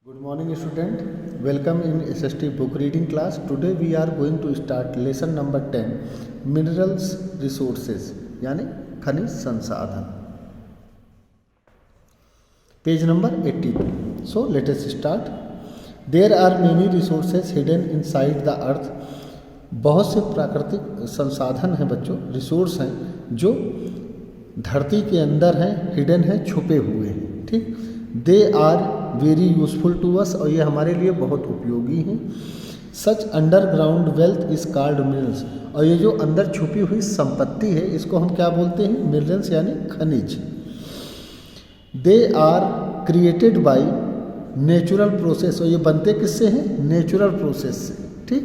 Good morning student, welcome in SST book reading class. Today we are going to start lesson number 10 minerals resources यानी खनिज संसाधन. Page number 82. So let us start. There are many resources hidden inside the earth. बहुत से प्राकृतिक संसाधन हैं बच्चों, resource हैं जो धरती के अंदर हैं, हिडन हैं, छुपे हुए हैं. ठीक, they are very useful to us और ये हमारे लिए बहुत उपयोगी हैं. Such underground wealth is called minerals और ये जो अंदर छुपी हुई संपत्ति है इसको हम क्या बोलते हैं? मिनरल्स यानी खनिज. They are created by natural process और ये बनते किससे हैं? नेचुरल प्रोसेस से. ठीक,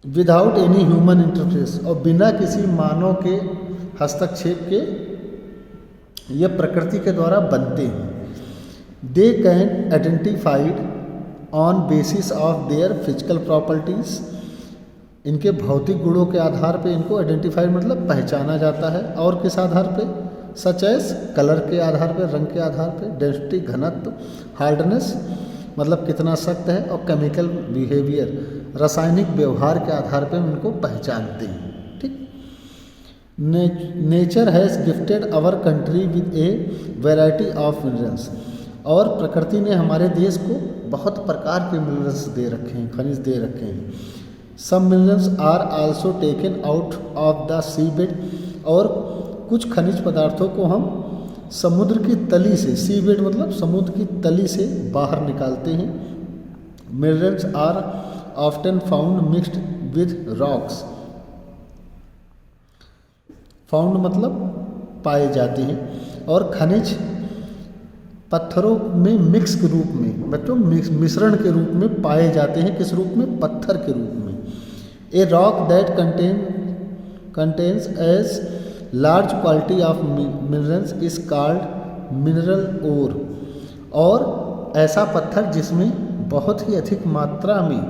विदाउट एनी ह्यूमन इंटरफेस और बिना किसी मानव के हस्तक्षेप के ये प्रकृति के द्वारा बनते हैं. They can identified on basis of their physical properties. इनके भौतिक गुणों के आधार पे इनको आइडेंटिफाइड मतलब पहचाना जाता है. और किस आधार पे? सच एज कलर के आधार पे, रंग के आधार पे, डेंसिटी घनत्व, हार्डनेस मतलब कितना सख्त है, और केमिकल बिहेवियर रासायनिक व्यवहार के आधार पे हम इनको पहचानते हैं. ठीक, nature has gifted our country with a variety of minerals और प्रकृति ने हमारे देश को बहुत प्रकार के मिनरल्स दे रखे हैं, खनिज दे रखे हैं. Some minerals are also taken out of the seabed और कुछ खनिज पदार्थों को हम समुद्र की तली से, सी बेड मतलब समुद्र की तली से बाहर निकालते हैं. Minerals are often found mixed with rocks. Found मतलब पाए जाते हैं और खनिज पत्थरों में मिक्स के रूप में बच्चों मिश्रण के रूप में पाए जाते हैं. किस रूप में? पत्थर के रूप में. A rock that contains as large quality of minerals is called mineral ore. और ऐसा पत्थर जिसमें बहुत ही अधिक मात्रा में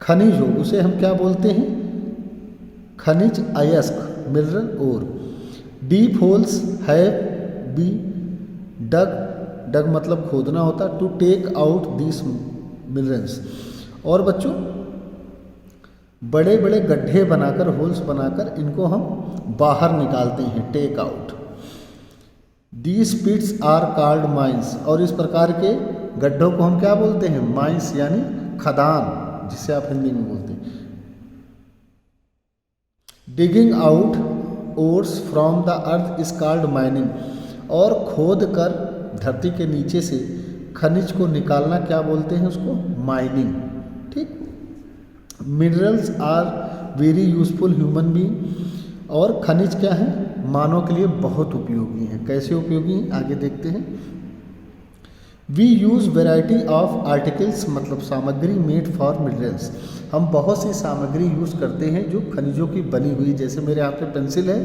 खनिज हो उसे हम क्या बोलते हैं? खनिज अयस्क, mineral ore. Deep holes have be dug मतलब खोदना होता, to take out this minerals. और बच्चों बड़े बड़े गड्ढे बनाकर, होल्स बनाकर इनको हम बाहर निकालते हैं, take out. These pits are called mines और इस प्रकार के गड्ढों को हम क्या बोलते हैं? माइंस यानी खदान, जिसे आप हिंदी में बोलते हैं. Digging out ores from the earth is called mining और खोद कर धरती के नीचे से खनिज को निकालना क्या बोलते हैं? उसको माइनिंग. ठीक, minerals are very useful human being और खनिज क्या है? मानव के लिए बहुत उपयोगी हैं. कैसे उपयोगी हैं आगे देखते हैं. We use variety of articles मतलब सामग्री मेड फॉर मिनरल्स. हम बहुत सी सामग्री यूज़ करते हैं जो खनिजों की बनी हुई. जैसे मेरे हाथ में पेंसिल है,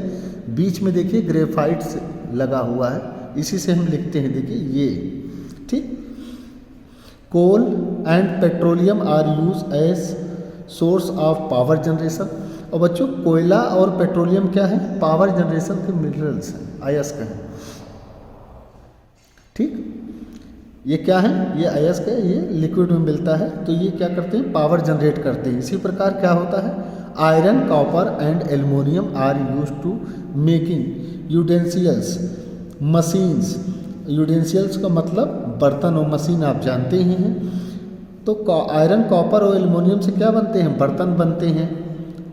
बीच में देखिए ग्रेफाइट से लगा हुआ है, इसी से हम लिखते हैं. देखिए ये. ठीक, coal and petroleum are use as source of power generation. और बच्चों कोयला और पेट्रोलियम क्या है? पावर जनरेशन के मिनरल्स हैं, अयस्क हैं. ठीक, ये क्या है? ये अयस्क है, ये लिक्विड में मिलता है तो ये क्या करते हैं? पावर जनरेट करते हैं. इसी प्रकार क्या होता है? Iron, copper and aluminium are use to making utensils, machines. Utensils का मतलब बर्तन और मशीन, आप जानते ही हैं. तो आयरन, कॉपर और एल्युमिनियम से क्या बनते हैं? बर्तन बनते हैं,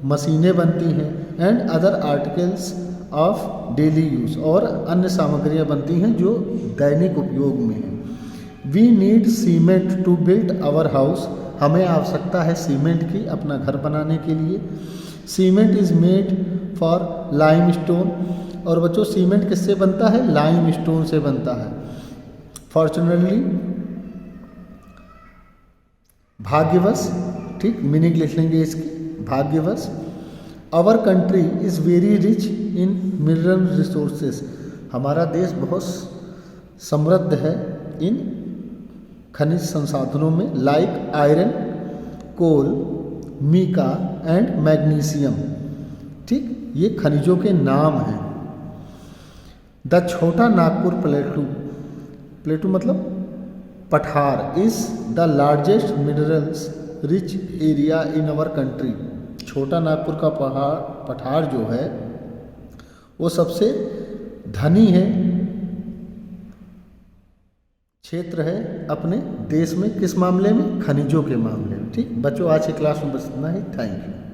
मशीनें बनती हैं. And other articles of daily use और अन्य सामग्रियाँ बनती हैं जो दैनिक उपयोग में हैं. We need cement to build our house. हमें आवश्यकता है सीमेंट की अपना घर बनाने के लिए. Cement is made for lime stone और बच्चों सीमेंट किससे बनता है? लाइम स्टोन से बनता है. फॉर्चुनेटली भाग्यवश, ठीक मीनिंग लिख लेंगे इसकी, भाग्यवश. Our country is very rich in mineral resources. हमारा देश बहुत समृद्ध है इन खनिज संसाधनों में. Like iron, coal, mica and magnesium. ठीक, ये खनिजों के नाम हैं. द छोटा नागपुर प्लेटू प्लेटू मतलब पठार is the largest minerals rich area in our country. छोटा नागपुर का पठार जो है वो सबसे धनी है क्षेत्र है अपने देश में। किस मामले में? खनिजों के मामले में। ठीक बच्चों, आज की क्लास में बस इतना ही। Thank you.